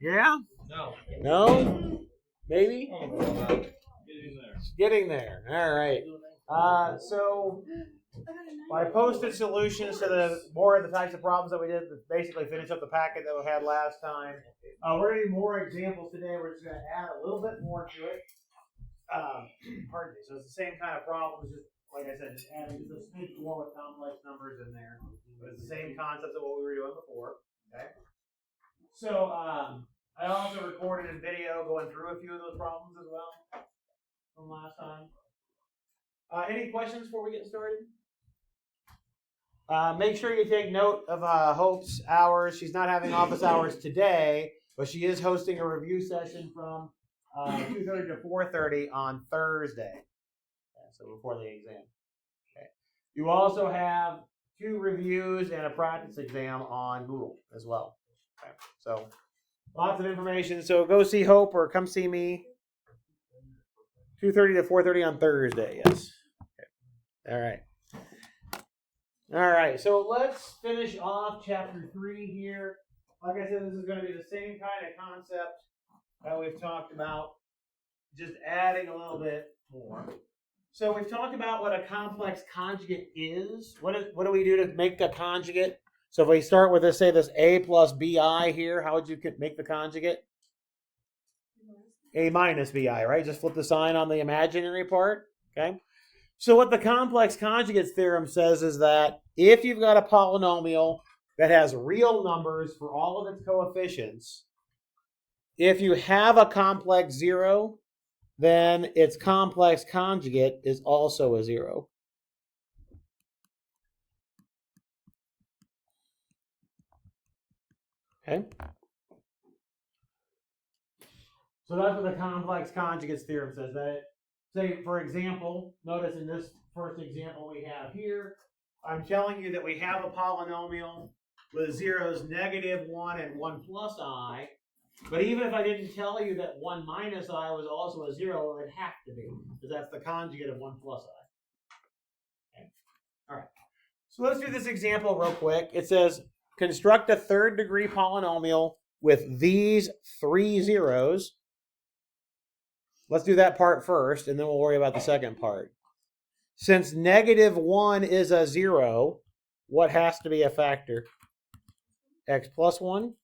Yeah? No. No? Maybe? Getting there. Getting there. All right. So I posted solutions to the more of the types of problems that we did to basically finish up the packet that we had last time. We're going to do more examples today. We're just going to add a little bit more to it. Pardon me. So it's the same kind of problems, just like I said, just adding just a smidge more with complex numbers in there. But it's the same concept of what we were doing before. Okay. So I also recorded a video going through a few of those problems as well from last time. Any questions before we get started? Make sure you take note of Hope's hours. She's not having office hours today, but she is hosting a review session from 2:30 to 4:30 on Thursday. Okay, so before the exam. Okay. You also have 2 reviews and a practice exam on Moodle as well. Okay. So lots of information. So go see Hope or come see me. 2:30 to 4:30 on Thursday. Yes. Okay. All right. All right. So let's finish off chapter 3 here. Like I said, this is going to be the same kind of concept that we've talked about, just adding a little bit more. So we've talked about what a complex conjugate is. What do we do to make a conjugate? So if we start with this, say this A plus BI here, how would you make the conjugate? A minus BI, right? Just flip the sign on the imaginary part. Okay. So what the complex conjugates theorem says is that if you've got a polynomial that has real numbers for all of its coefficients, if you have a complex zero, then its complex conjugate is also a zero. Okay? So that's what the complex conjugates theorem says. That, say, for example, notice in this first example we have here, I'm telling you that we have a polynomial with zeros -1 and 1 plus I. But even if I didn't tell you that 1 minus I was also a 0, it would have to be, because that's the conjugate of 1 plus I. Okay. All right. So let's do this example real quick. It says, construct a 3rd degree polynomial with these 3 zeros. Let's do that part first, and then we'll worry about the second part. Since -1 is a 0, what has to be a factor? X plus 1?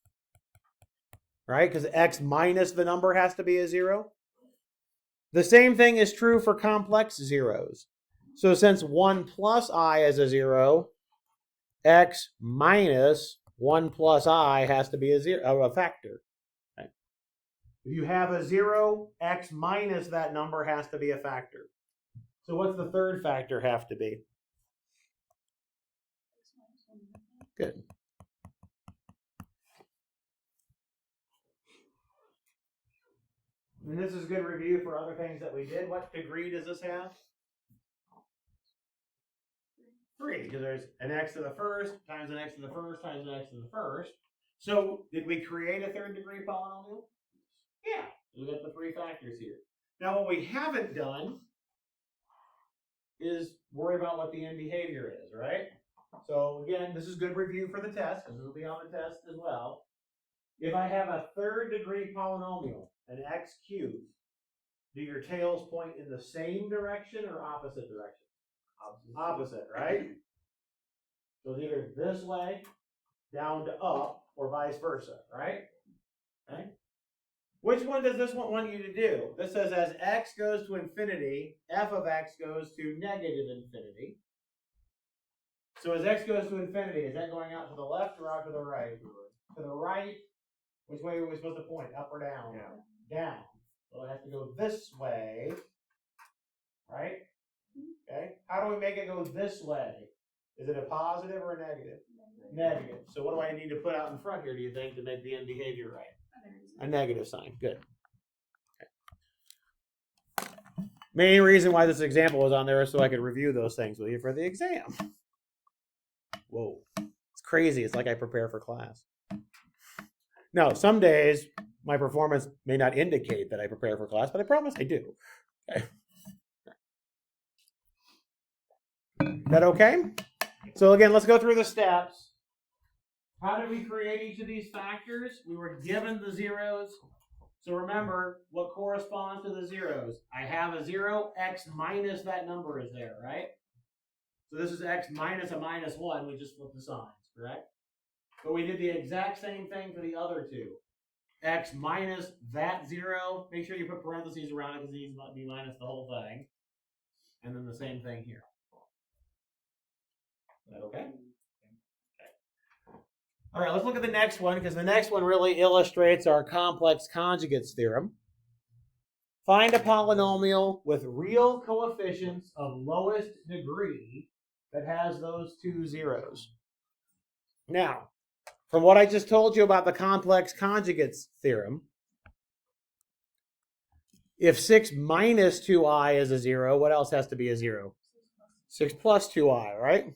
Right? Because x minus the number has to be a 0. The same thing is true for complex zeros. So since 1 plus I is a 0, x minus 1 plus I has to be a factor. Okay. If you have a 0, x minus that number has to be a factor. So what's the third factor have to be? Good. And this is good review for other things that we did. What degree does this have? 3, because there's an x to the first times an x to the first times an x to the first. So did we create a 3rd degree polynomial? Yeah, we got the 3 factors here. Now what we haven't done is worry about what the end behavior is, right? So again, this is good review for the test, because it will be on the test as well. If I have a 3rd degree polynomial, an x cubed, do your tails point in the same direction or opposite direction? Opposite, right? So it's either this way, down to up, or vice versa, right? Okay. Which one does this one want you to do? This says as x goes to infinity, f of x goes to -infinity. So as x goes to infinity, is that going out to the left or out to the right? To the right. Which way are we supposed to point? Up or down? Down. Down. So it has to go this way, right? Okay. How do we make it go this way? Is it a positive or a negative? Negative. So what do I need to put out in front here, do you think, to make the end behavior right? A negative sign. Good. Okay. Main reason why this example was on there is so I could review those things with you for the exam. Whoa. It's crazy. It's like I prepare for class. Now, some days my performance may not indicate that I prepare for class, but I promise I do. Okay. Is that okay? So again, let's go through the steps. How did we create each of these factors? We were given the zeros. So remember, what corresponds to the zeros? I have a 0, x minus that number is there, right? So this is x minus a minus 1. We just flipped the signs, correct? But we did the exact same thing for the other two. X minus that 0. Make sure you put parentheses around it because it needs to be minus the whole thing. And then the same thing here. Is that okay? All right, let's look at the next one because the next one really illustrates our complex conjugates theorem. Find a polynomial with real coefficients of lowest degree that has those two zeros. Now, from what I just told you about the complex conjugates theorem, if 6 minus 2i is a 0, what else has to be a 0? 6 plus 2i, right?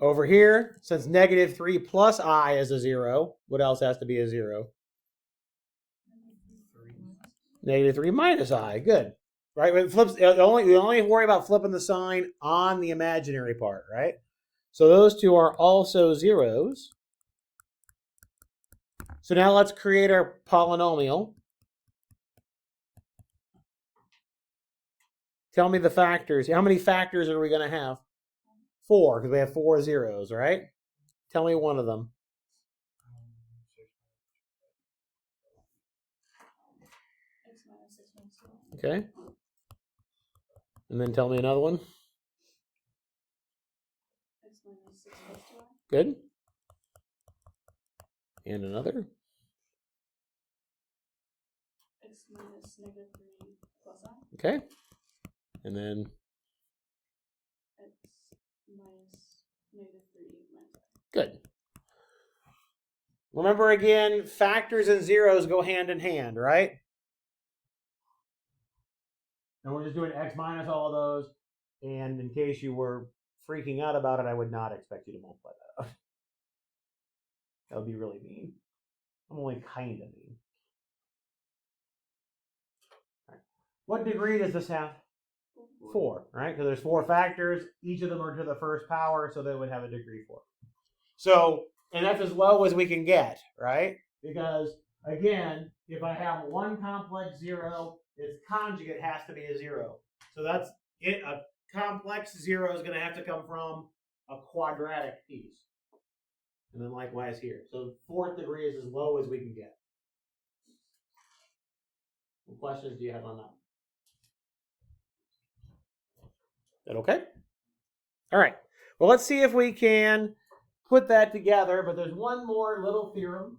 Over here, since negative 3 plus I is a 0, what else has to be a 0? Negative 3 minus I. Good. Right? When it flips, we only worry about flipping the sign on the imaginary part, right? So those two are also zeros. So now let's create our polynomial. Tell me the factors. How many factors are we going to have? 4, because we have 4 zeros, right? Tell me one of them. Okay. And then tell me another one. Good. And another. X minus negative 3 plus I. Okay. And then. X minus negative 3 minus I. Good. Remember again, factors and zeros go hand in hand, right? And we're just doing x minus all of those. And in case you were freaking out about it, I would not expect you to multiply that out. That would be really mean. I'm only kind of mean. Right. What degree does this have? 4, right? Because there's 4 factors. Each of them are to the first power, so they would have a degree 4. So, and that's as low as we can get, right? Because, again, if I have one complex 0, its conjugate has to be a 0. So that's it. A complex 0 is going to have to come from a quadratic piece. And then likewise here. So 4th degree is as low as we can get. What questions do you have on that? Is that okay? All right. Well, let's see if we can put that together. But there's one more little theorem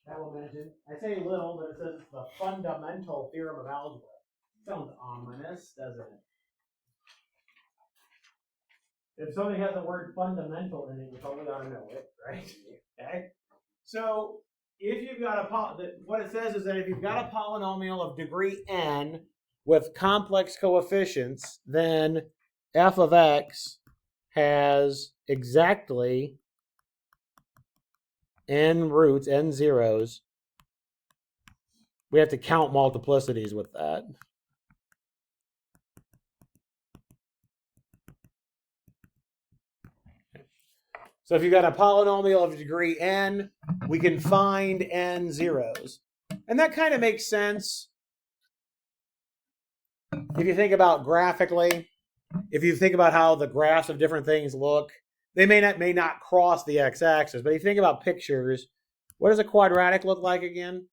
that we'll mention. I say little, but it says it's the fundamental theorem of algebra. Sounds ominous, doesn't it? If something has the word fundamental in it, you probably ought to know it, right? Okay. So if you've got what it says is that if you've got a polynomial of degree n with complex coefficients, then f of x has exactly n roots, n zeros. We have to count multiplicities with that. So if you've got a polynomial of degree n, we can find n zeros. And that kind of makes sense if you think about graphically. If you think about how the graphs of different things look, they may not cross the x-axis. But if you think about pictures, what does a quadratic look like again?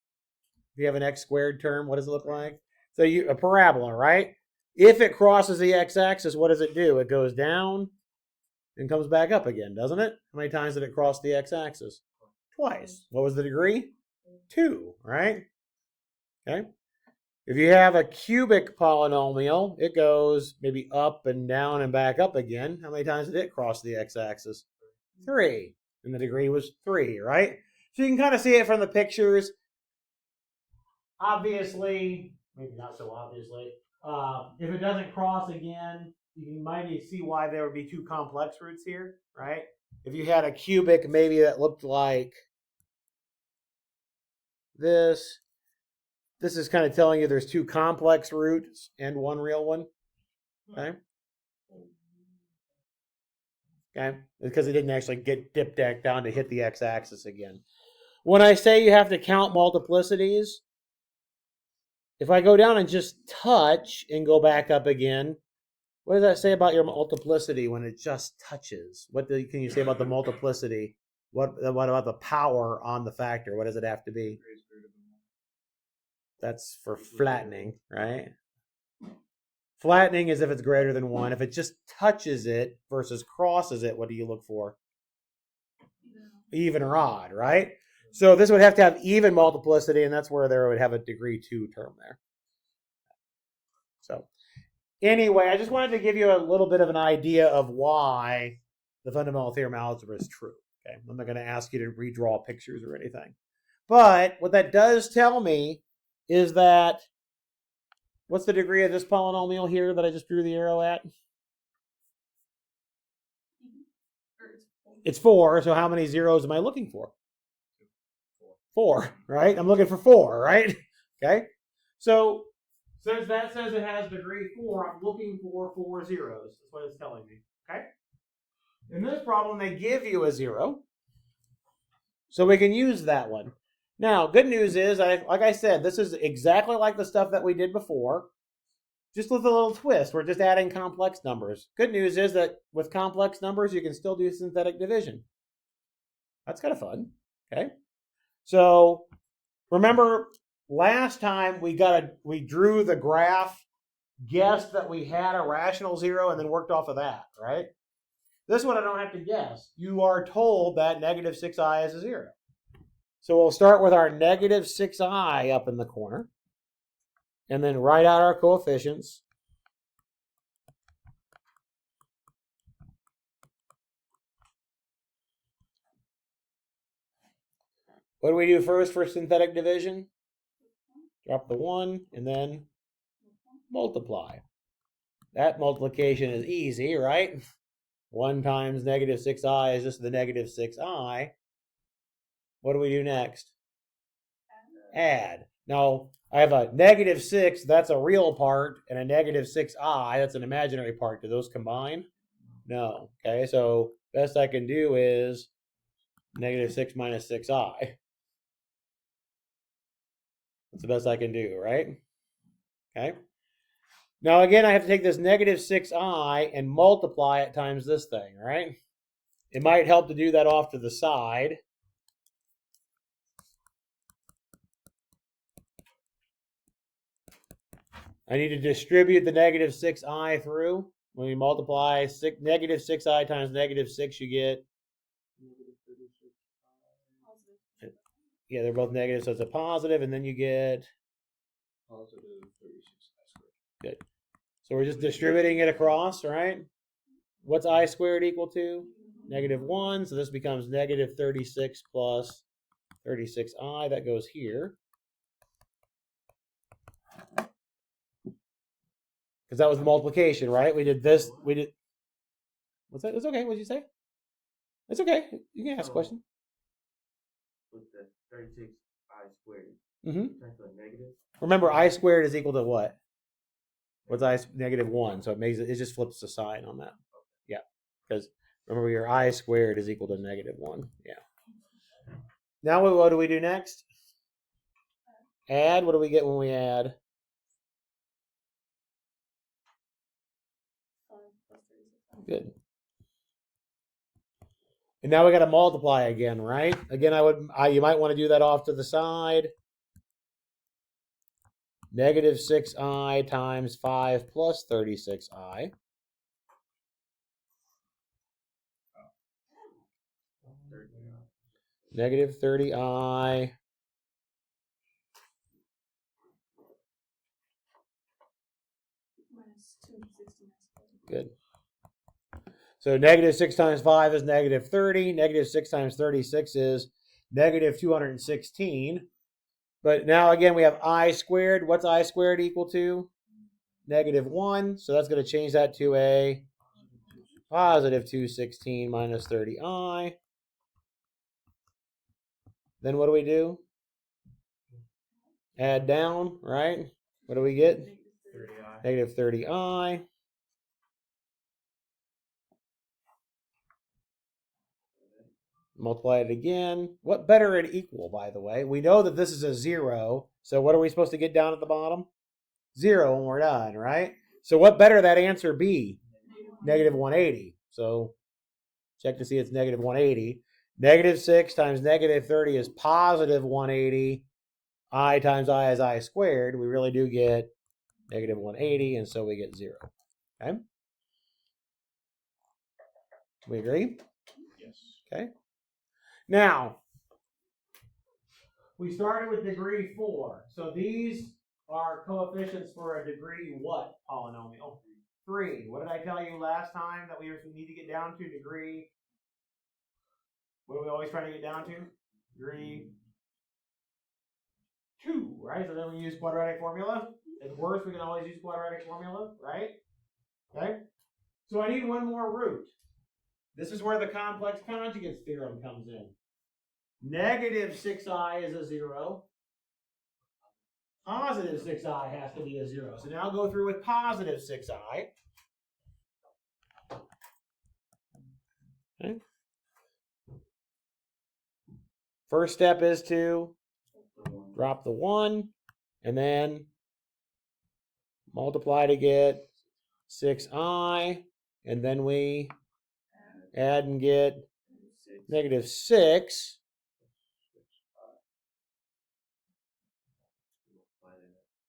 If you have an x squared term, what does it look like? So a parabola, right? If it crosses the x-axis, what does it do? It goes down and comes back up again, doesn't it? How many times did it cross the x-axis? Twice. What was the degree? 2, right? Okay. If you have a cubic polynomial, it goes maybe up and down and back up again. How many times did it cross the x-axis? 3. And the degree was 3, right? So you can kind of see it from the pictures. Obviously, maybe not so obviously, if it doesn't cross again, you can maybe see why there would be 2 complex roots here, right? If you had a cubic, maybe that looked like this. This is kind of telling you there's 2 complex roots and 1 real one, okay? Okay, because it didn't actually get dipped back down to hit the x-axis again. When I say you have to count multiplicities, if I go down and just touch and go back up again, what does that say about your multiplicity when it just touches? Can you say about the multiplicity? What about the power on the factor? What does it have to be? That's for flattening, right? Flattening is if it's greater than 1. If it just touches it versus crosses it, what do you look for? Even or odd, right? So this would have to have even multiplicity, and that's where there would have a degree 2 term there. So anyway, I just wanted to give you a little bit of an idea of why the fundamental theorem of algebra is true. Okay, I'm not going to ask you to redraw pictures or anything. But what that does tell me is that, what's the degree of this polynomial here that I just drew the arrow at? It's 4, so how many zeros am I looking for? 4, right? I'm looking for 4, right? Okay, so since that says it has degree 4, I'm looking for 4 zeros. That's what it's telling me, okay? In this problem, they give you a 0, so we can use that one. Now, good news is, like I said, this is exactly like the stuff that we did before, just with a little twist. We're just adding complex numbers. Good news is that with complex numbers, you can still do synthetic division. That's kind of fun, okay? So remember, last time we drew the graph, guessed that we had a rational 0, and then worked off of that, right? This one I don't have to guess. You are told that negative 6i is a 0. So we'll start with our negative 6i up in the corner, and then write out our coefficients. What do we do first for synthetic division? Drop the 1 and then multiply. That multiplication is easy, right? 1 times negative 6i is just the negative 6i. What do we do next? Add. Now, I have a negative 6, that's a real part, and a negative 6i, that's an imaginary part. Do those combine? No. Okay, so best I can do is negative 6 minus 6i. That's the best I can do, right? Okay. Now, again, I have to take this negative 6i and multiply it times this thing, right? It might help to do that off to the side. I need to distribute the negative 6i through. When we multiply negative 6i times negative 6, you get, yeah, they're both negative, so it's a positive, and then you get Positive 36i squared. Good. So we're just distributing it across, right? What's I squared equal to? Negative 1, so this becomes negative 36 plus 36i. That goes here. Because that was the multiplication, right? We did this. We did. What's that? It's okay. What did you say? It's okay. You can ask a question. With the 36i squared, turns to a negative. Remember, I squared is equal to what? What's I? Negative 1. So it just flips the sign on that. Yeah. Because remember, your I squared is equal to negative 1. Yeah. Now what do we do next? Add. What do we get when we add? 5 plus 36. Good. And now we got to multiply again, right? Again, you might want to do that off to the side. Negative 6i times 5 plus 36i. Negative 30i. Minus 216. Good. So negative 6 times 5 is negative 30. Negative 6 times 36 is negative 216. But now again, we have I squared. What's I squared equal to? Negative 1. So that's going to change that to a positive 216 minus 30i. Then what do we do? Add down, right? What do we get? 30i. Negative 30i. Multiply it again. What better and equal, by the way? We know that this is a 0. So what are we supposed to get down at the bottom? 0 when we're done, right? So what better that answer be? Negative 180. So check to see it's negative 180. Negative 6 times negative 30 is positive 180. I times I is I squared. We really do get negative 180, and so we get 0. Okay? We agree? Yes. Okay. Now, we started with degree 4. So these are coefficients for a degree what polynomial? 3. What did I tell you last time that we need to get down to? Degree, what do we always try to get down to? Degree 2, right? So then we use quadratic formula. At worst, we can always use quadratic formula, right? Okay. So I need one more root. This is where the complex conjugates theorem comes in. Negative 6i is a 0. Positive 6i has to be a 0. So now I'll go through with positive 6i. Okay. First step is to drop the 1 and then multiply to get 6i, and then we add and get negative 6.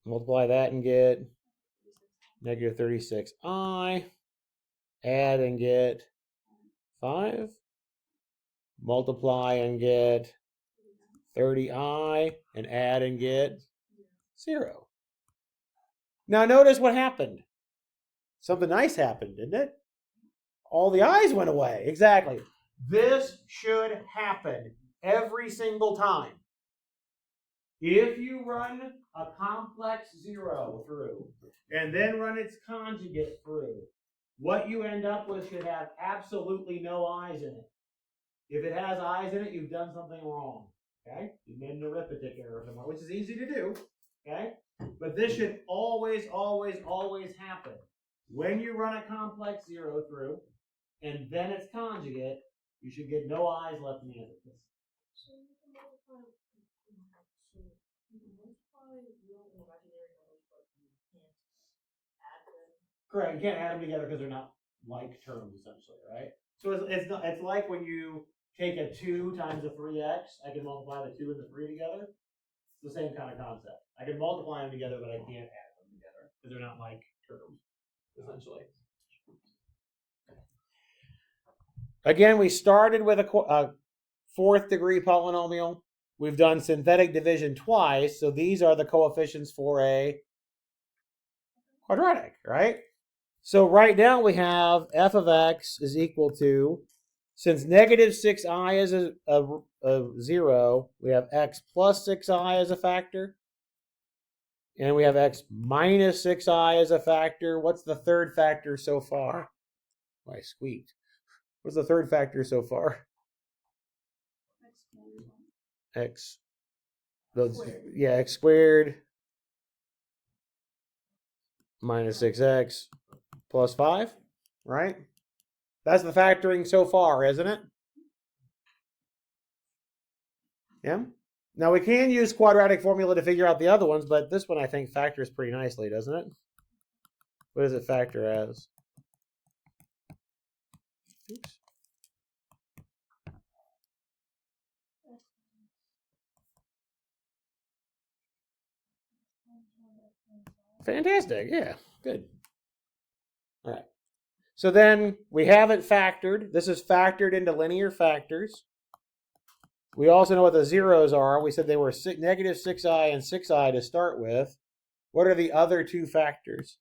Multiply that and get negative 36i. Add and get 5. Multiply and get 30i, and add and get 0. Now notice what happened. Something nice happened, didn't it? All the i's went away. Exactly. This should happen every single time. If you run a complex 0 through and then run its conjugate through, what you end up with should have absolutely no i's in it. If it has i's in it, you've done something wrong. Okay? You've made an arithmetic error somewhere, which is easy to do. Okay? But this should always, always, always happen. When you run a complex 0 through and then its conjugate, you should get no i's left in the answer. So you can multiply real and imaginary numbers, but you can't add them. Correct. You can't add them together because they're not like terms, essentially, right? So it's like when you take a 2 times a 3x, I can multiply the 2 and the 3 together. It's the same kind of concept. I can multiply them together, but I can't add them together because they're not like terms, essentially. Again, we started with a 4th degree polynomial. We've done synthetic division twice, so these are the coefficients for a quadratic, right? So right now we have f of x is equal to, since negative 6i is a 0, we have x plus 6i as a factor. And we have x minus 6i as a factor. What's the third factor so far? Oh, I squeaked. What's the third factor so far? X. X squared minus 6x plus 5, right? That's the factoring so far, isn't it? Yeah. Now we can use quadratic formula to figure out the other ones, but this one I think factors pretty nicely, doesn't it? What does it factor as? Oops. Fantastic. Yeah, good. All right. So then we have it factored. This is factored into linear factors. We also know what the zeros are. We said they were negative 6i and 6i to start with. What are the other two factors?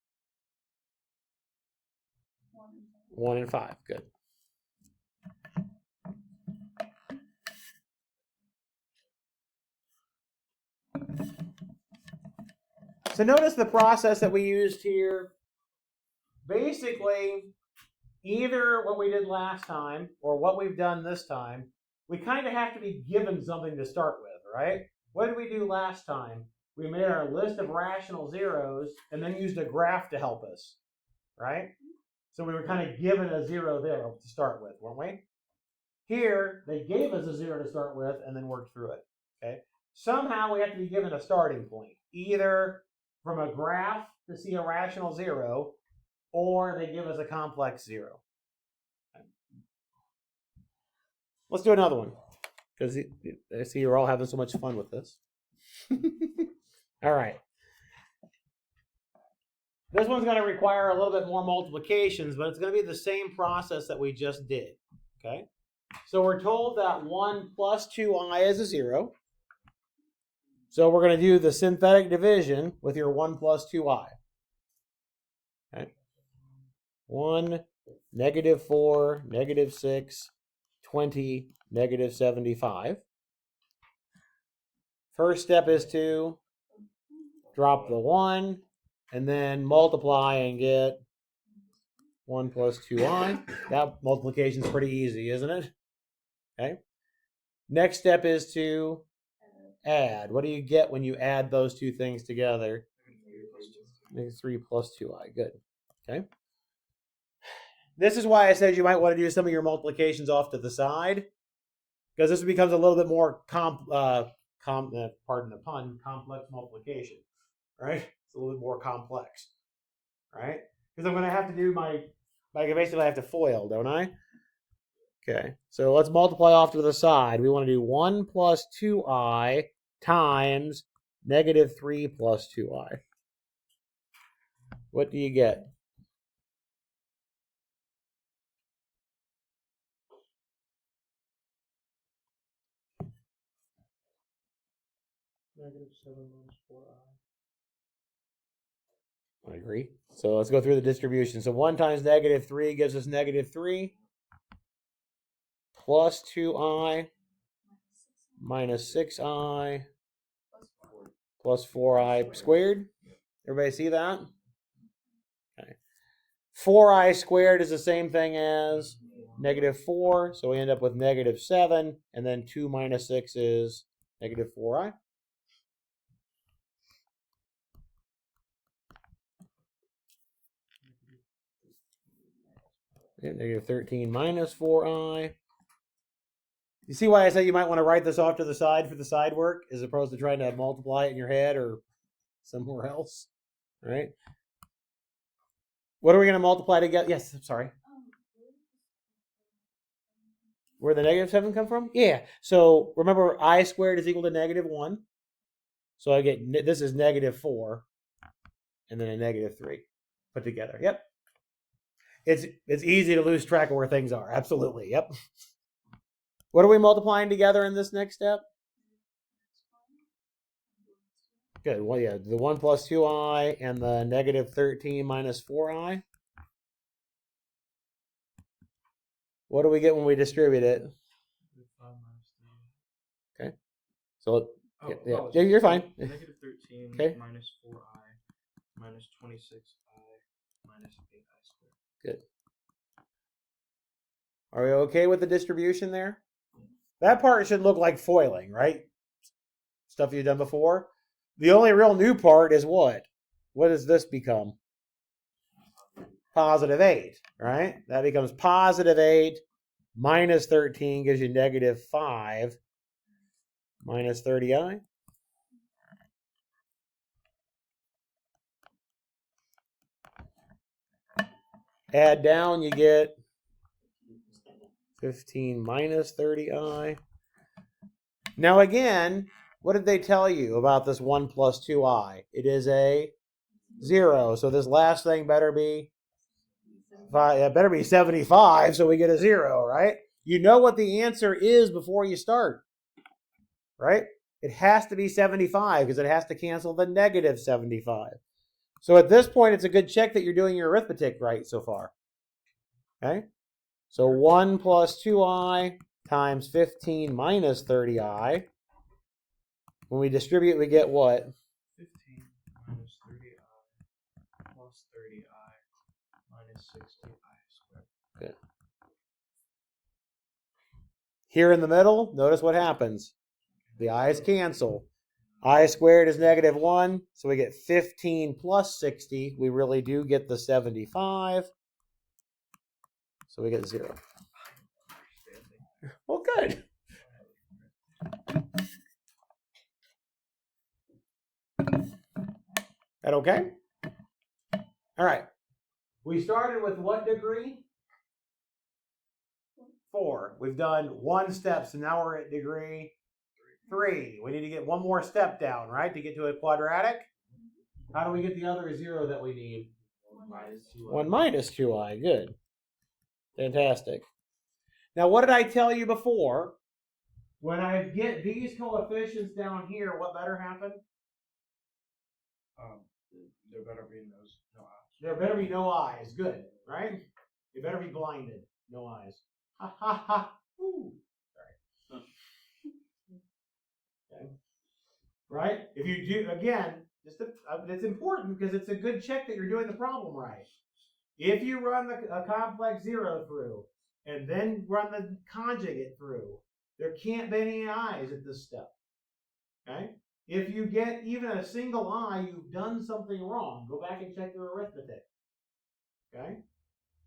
1 and 5. Good. So notice the process that we used here. Basically, either what we did last time or what we've done this time, we kind of have to be given something to start with, right? What did we do last time? We made our list of rational zeros and then used a graph to help us, right? So we were kind of given a 0 there to start with, weren't we? Here, they gave us a 0 to start with and then worked through it. Okay. Somehow we have to be given a starting point, either from a graph to see a rational 0, or they give us a complex 0. Okay. Let's do another one, because I see you're all having so much fun with this. All right. This one's going to require a little bit more multiplications, but it's going to be the same process that we just did. Okay. So we're told that 1 plus 2i is a 0. So we're going to do the synthetic division with your 1 plus 2i. Okay. 1, negative 4, negative 6, 20, negative 75. First step is to drop the 1 and then multiply and get 1 plus 2i. That multiplication is pretty easy, isn't it? Okay. Next step is to add. What do you get when you add those two things together? Negative 3 plus 2i. Good. Okay. This is why I said you might want to do some of your multiplications off to the side, because this becomes a little bit more pardon the pun, complex multiplication, right? It's a little bit more complex, right? Because I'm going to have to do basically I have to FOIL, don't I? Okay, so let's multiply off to the side. We want to do 1 plus 2i times negative 3 plus 2i. What do you get? Negative 7 minus 4i. I agree. So let's go through the distribution. So 1 times negative 3 gives us negative 3 plus 2i minus 6i plus 4i squared. Everybody see that? Okay. 4i squared is the same thing as negative 4, so we end up with negative 7, and then 2 minus 6 is negative 4i. Negative 13 minus 4i. You see why I say you might want to write this off to the side for the side work as opposed to trying to multiply it in your head or somewhere else, right? What are we going to multiply together? Yes, I'm sorry. Where the negative 7 come from? Yeah. So remember, I squared is equal to negative 1. So I get, this is negative 4 and then a negative 3 put together. Yep. It's easy to lose track of where things are. Absolutely. Yep. What are we multiplying together in this next step? Good. Well, yeah, the 1 plus 2i and the negative 13 minus 4i. What do we get when we distribute it? 5 minus 3. Okay. So, Oh, yeah, you're fine. Negative 13 Okay. minus 4i minus 26i minus 8i squared. Good. Are we okay with the distribution there? That part should look like foiling, right? Stuff you've done before. The only real new part is what? What does this become? Positive 8, right? That becomes positive 8 minus 13 gives you negative 5 minus 30i. Add down, you get 15 minus 30i. Now again, what did they tell you about this 1 plus 2i? It is a 0. So this last thing better be 75, so we get a 0, right? You know what the answer is before you start, right? It has to be 75 because it has to cancel the negative 75. So at this point, it's a good check that you're doing your arithmetic right so far. Okay? So 1 plus 2i times 15 minus 30i. When we distribute, we get what? 15 minus 30i plus 30i minus 60i squared. Good. Here in the middle, notice what happens. The i's cancel. I squared is negative 1, so we get 15 plus 60. We really do get the 75. So we get 0. Well, good. That okay? All right. We started with what degree? 4. We've done 1 step, so now we're at degree 3. We need to get 1 more step down, right, to get to a quadratic? How do we get the other 0 that we need? 1 minus 2i. Good. Fantastic. Now, what did I tell you before? When I get these coefficients down here, what better happen? There better be no eyes. There better be no eyes. Good, right? You better be blinded. No eyes. Ha ha ha. Woo. Sorry. Okay. Right? If you do, again, it's important because it's a good check that you're doing the problem right. If you run a complex 0 through and then run the conjugate through, there can't be any eyes at this step. Okay? If you get even a single eye, you've done something wrong. Go back and check your arithmetic. Okay?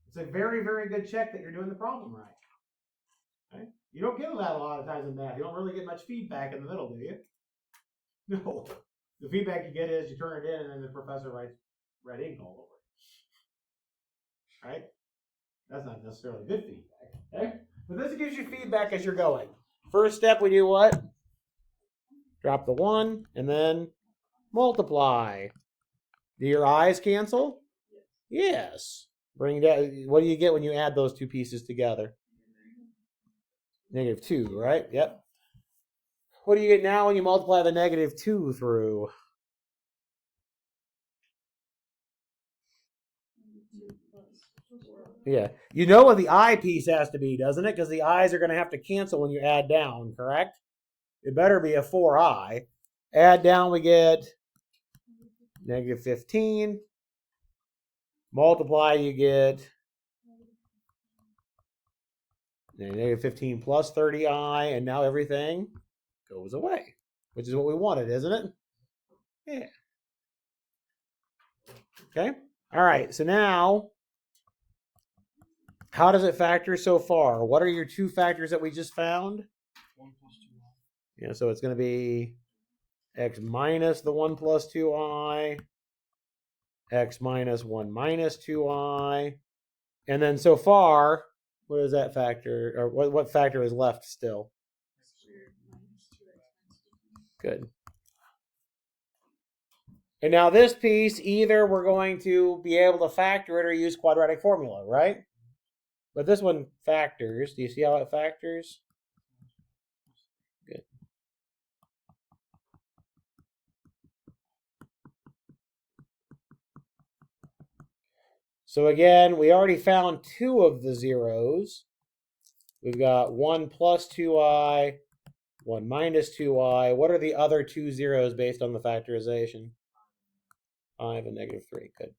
It's a very, very good check that you're doing the problem right. Okay? You don't get that a lot of times in math. You don't really get much feedback in the middle, do you? No. The feedback you get is you turn it in and then the professor writes red ink all over it. Right? That's not necessarily good feedback. Okay? But this gives you feedback as you're going. First step, we do what? Drop the 1 and then multiply. Do your eyes cancel? Yes. Bring down. What do you get when you add those 2 pieces together? -2, right? Yep. What do you get now when you multiply the -2 through? Yeah. You know what the eye piece has to be, doesn't it? Because the eyes are going to have to cancel when you add down, correct? It better be a 4i. Add down, we get -15. Multiply, you get -15 plus 30i, and now everything goes away, which is what we wanted, isn't it? Yeah. Okay. All right. So now, how does it factor so far? What are your 2 factors that we just found? 1 plus 2i. Yeah, so it's going to be x minus the 1 plus 2i, x minus 1 minus 2i, and then so far, what is that factor, or what factor is left still? Good. And now this piece, either we're going to be able to factor it or use quadratic formula, right? But this one factors. Do you see how it factors? Good. So again, we already found 2 of the zeros. We've got 1 plus 2i, 1 minus 2i. What are the other 2 zeros based on the factorization? 5 and -3. Good.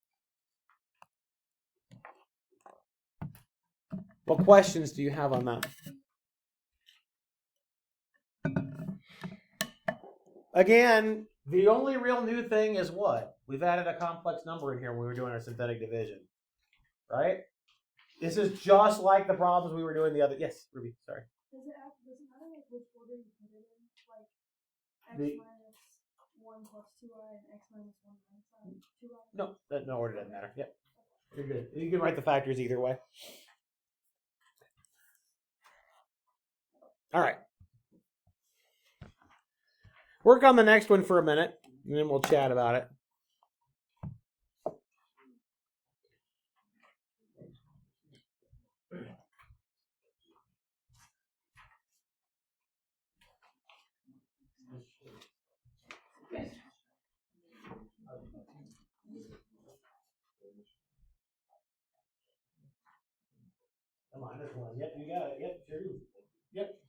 What questions do you have on that? Again, the only real new thing is what? We've added a complex number in here when we were doing our synthetic division. Right? This is just like the problems we were doing the other. Yes, Ruby, sorry. Does it matter like which order you put it in? Like x The- minus 1 plus 2i and x minus 1 minus 2i? No, no order doesn't matter. Yep. You're good. You can write the factors either way. All right. Work on the next one for a minute, and then we'll chat about it. Come on, this one. Yep, you got it. Yep, sure do. Yep.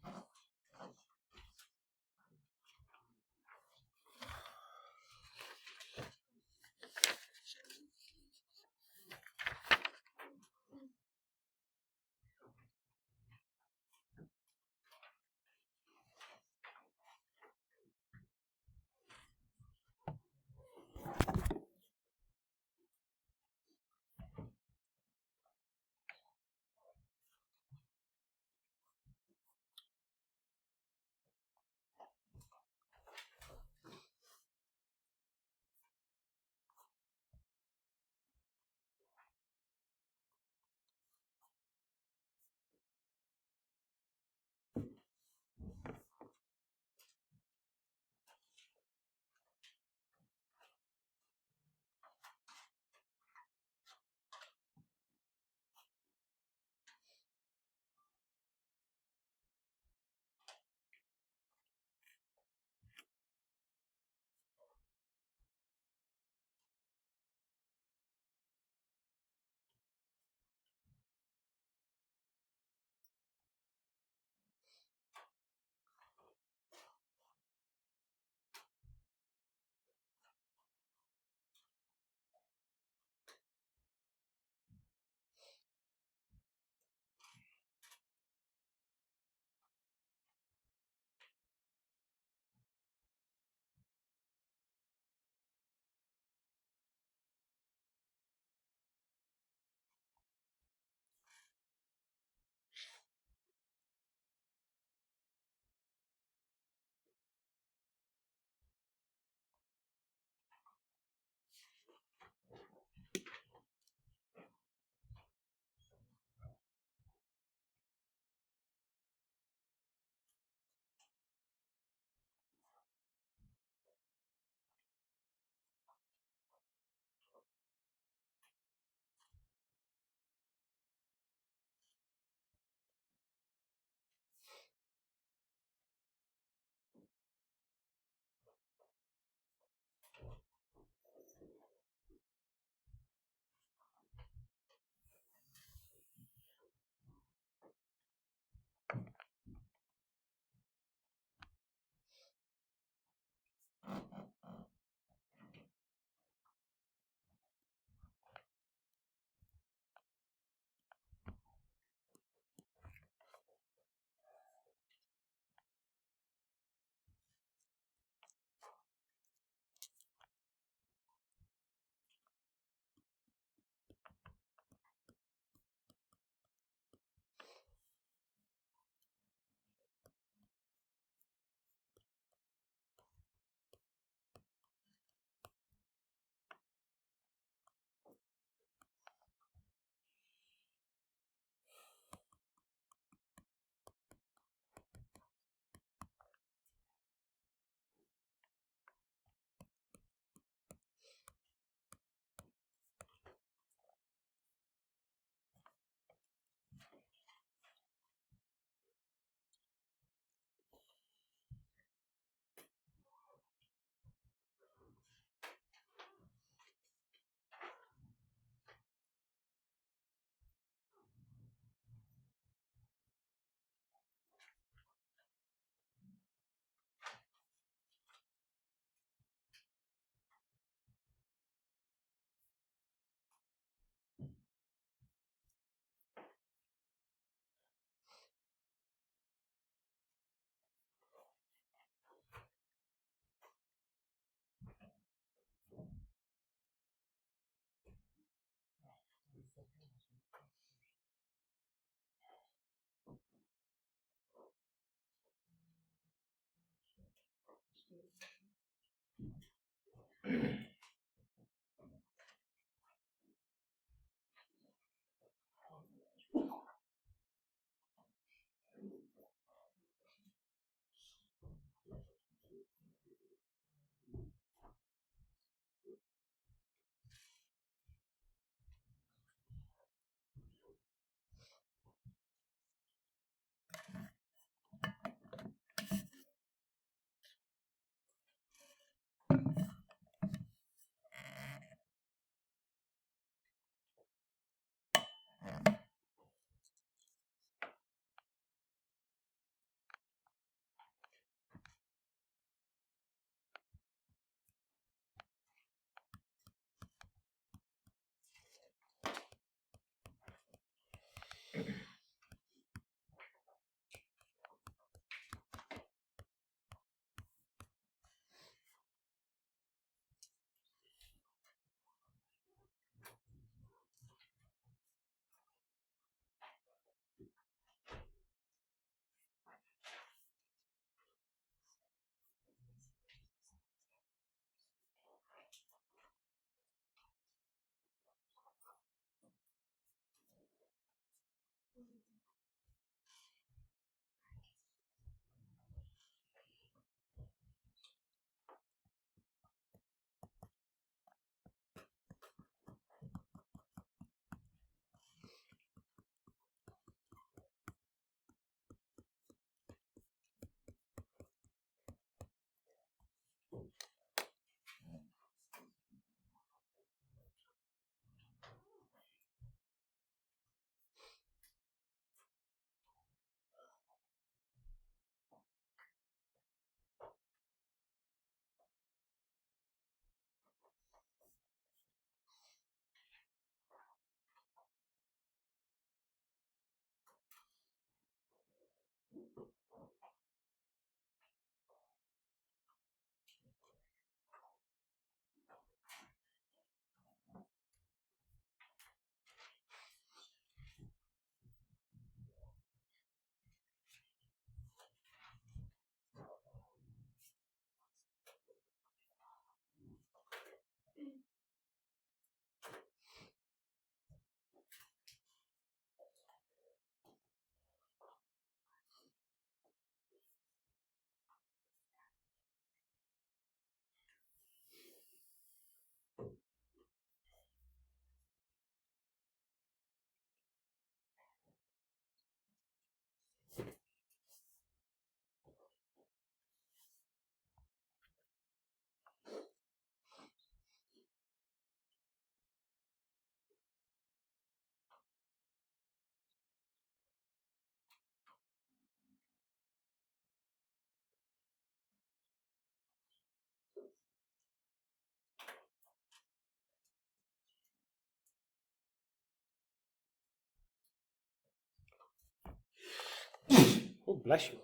Oh, bless you.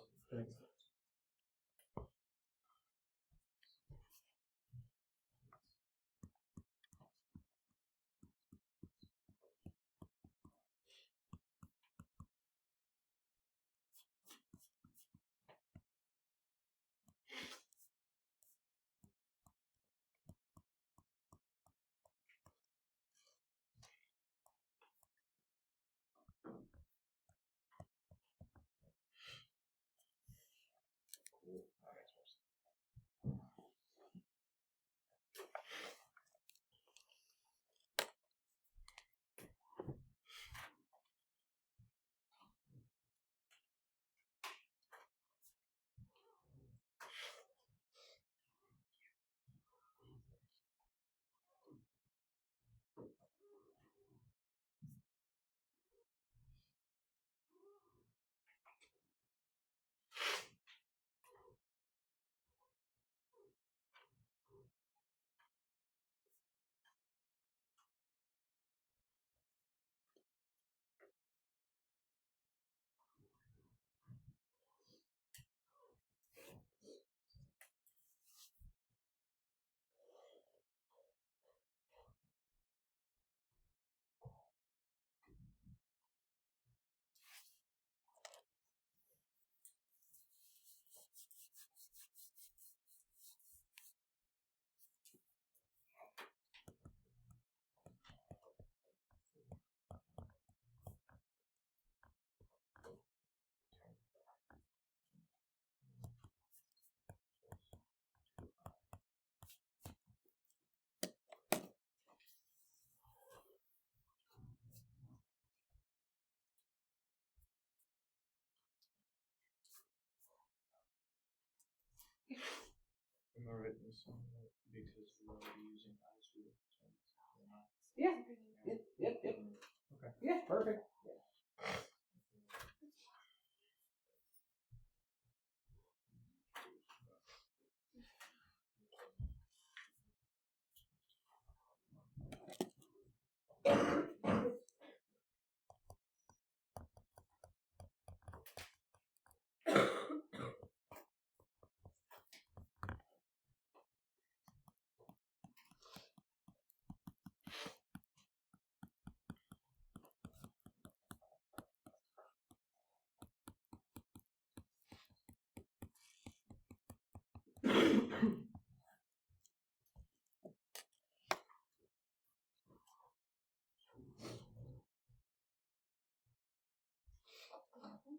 Am I writing this on because we're already using I squared? Yeah. Yep. Okay. Yeah, perfect.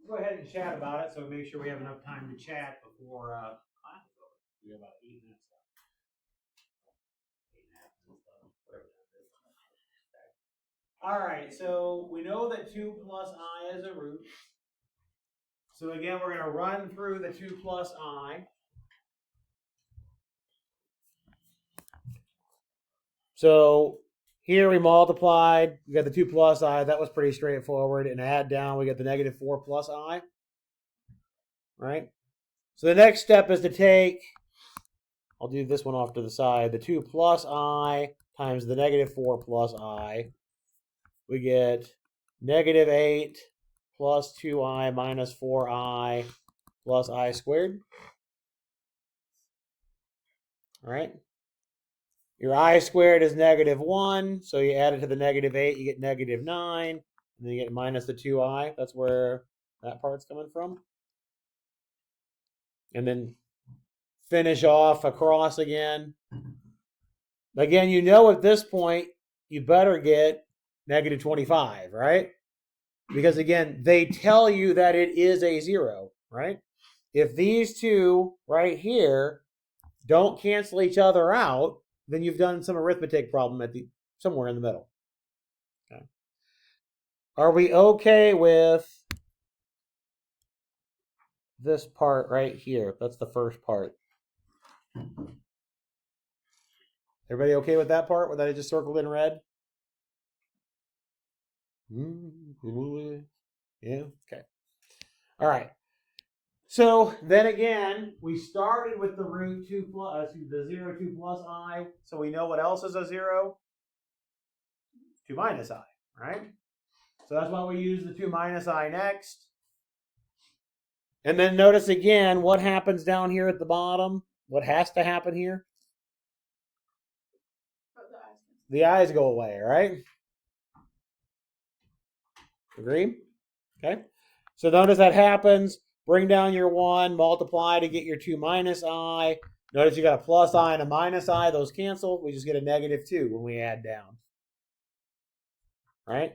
Go ahead and chat about it, so make sure we have enough time to chat before class is over. We have about 8 minutes left. 8.5 minutes left, whatever that is. All right, so we know that 2 plus I is a root. So again, we're going to run through the 2 plus I. So here we multiplied, we got the 2 plus I, that was pretty straightforward, and add down, we got the negative 4 plus I, right? So the next step is to take, I'll do this one off to the side, the 2 plus I times the negative 4 plus I, we get negative 8 plus 2I minus 4I plus I squared, all right? Your I squared is negative 1, so you add it to the negative 8, you get negative 9, and then you get minus the 2I. That's where that part's coming from. And then finish off across again. Again, you know at this point, you better get negative 25, right? Because again, they tell you that it is a 0, right? If these two right here don't cancel each other out, then you've done some arithmetic problem at the somewhere in the middle. Okay. Are we okay with this part right here? That's the first part. Everybody okay with that part? With that I just circled in red? Yeah, okay. All right. So then again, we started with the root 2 plus, the 0, 2 plus I. So we know what else is a 0? 2 minus I, right? So that's why we use the 2 minus I next. And then notice again what happens down here at the bottom. What has to happen here? The i's go away, right? Agree? Okay. So notice that happens. Bring down your 1, multiply to get your 2 minus I. Notice you got a plus I and a minus I. Those cancel. We just get a negative 2 when we add down. Right?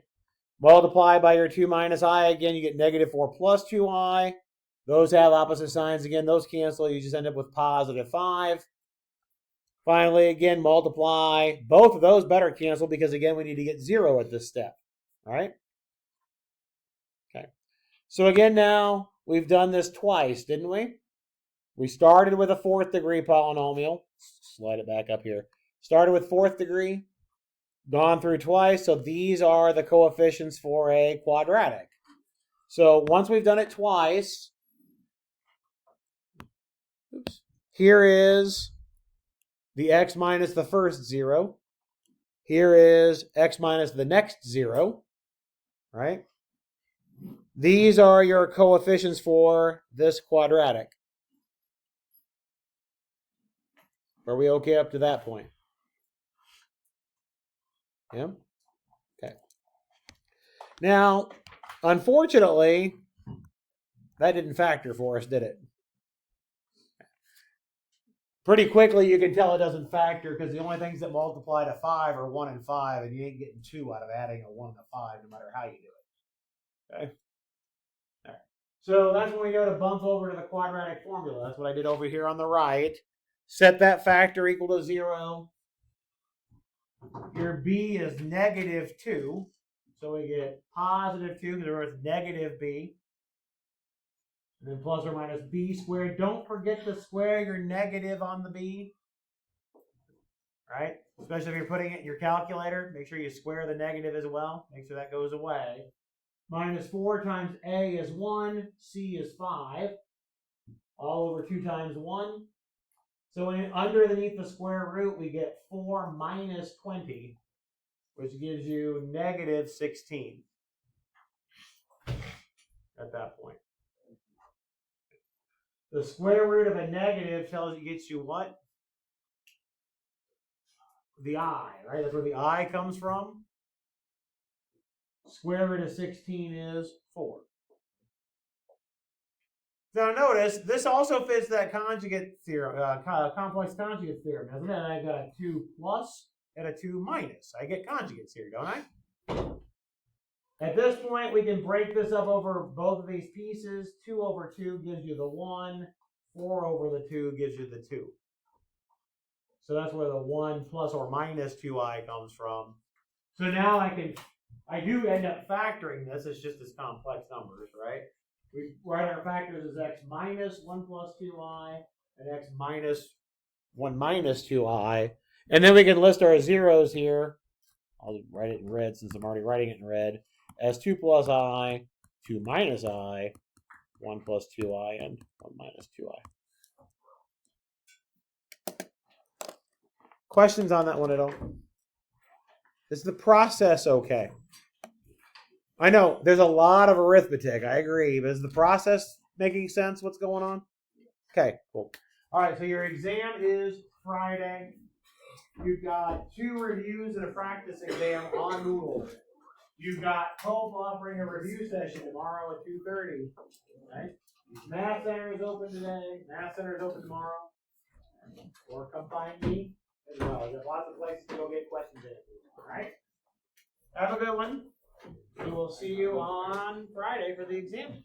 Multiply by your 2 minus I again. You get negative 4 plus 2I. Those have opposite signs again. Those cancel. You just end up with positive 5. Finally, again, multiply. Both of those better cancel because, again, we need to get 0 at this step. All right? Okay. So again, now we've done this twice, didn't we? We started with a 4th degree polynomial. Slide it back up here. Started with 4th degree. Gone through twice. So these are the coefficients for a quadratic. So once we've done it twice, here is the x minus the first 0. Here is x minus the next 0. Right? These are your coefficients for this quadratic. Are we okay up to that point? Yeah? Okay. Now, unfortunately, that didn't factor for us, did it? Pretty quickly, you can tell it doesn't factor because the only things that multiply to 5 are 1 and 5, and you ain't getting 2 out of adding a 1 and a 5, no matter how you do it. Okay? All right. So that's when we go to bump over to the quadratic formula. That's what I did over here on the right. Set that factor equal to 0. Your b is negative 2. So we get positive 2 because we're with negative b. And then plus or minus b squared. Don't forget to square your negative on the b. Right? Especially if you're putting it in your calculator. Make sure you square the negative as well. Make sure that goes away. Minus 4 times a is 1. C is 5. All over 2 times 1. So underneath the square root, we get 4 minus 20, which gives you negative 16 at that point. The square root of a negative gets you what? The I, right? That's where the I comes from. Square root of 16 is 4. Now notice, this also fits that conjugate theorem, complex conjugate theorem, doesn't it? I got a 2 plus and a 2 minus. I get conjugates here, don't I? At this point, we can break this up over both of these pieces. 2 over 2 gives you the 1. 4 over the 2 gives you the 2. So that's where the 1 plus or minus 2i comes from. So now I do end up factoring this. It's just as complex numbers, right? We write our factors as x minus 1 plus 2i and x minus 1 minus 2i. And then we can list our zeros here. I'll write it in red since I'm already writing it in red. As 2 plus I, 2 minus I, 1 plus 2i, and 1 minus 2i. Questions on that one at all? Is the process okay? I know there's a lot of arithmetic, I agree, but is the process making sense? What's going on? Okay, cool. All right, so your exam is Friday. You've got 2 reviews and a practice exam on Moodle. You've got Hope offering a review session tomorrow at 2:30. Right? Math Center is open today. Math Center is open tomorrow. Or come find me as well. There's lots of places to go get questions in. All right? Have a good one. We will see you on Friday for the exam.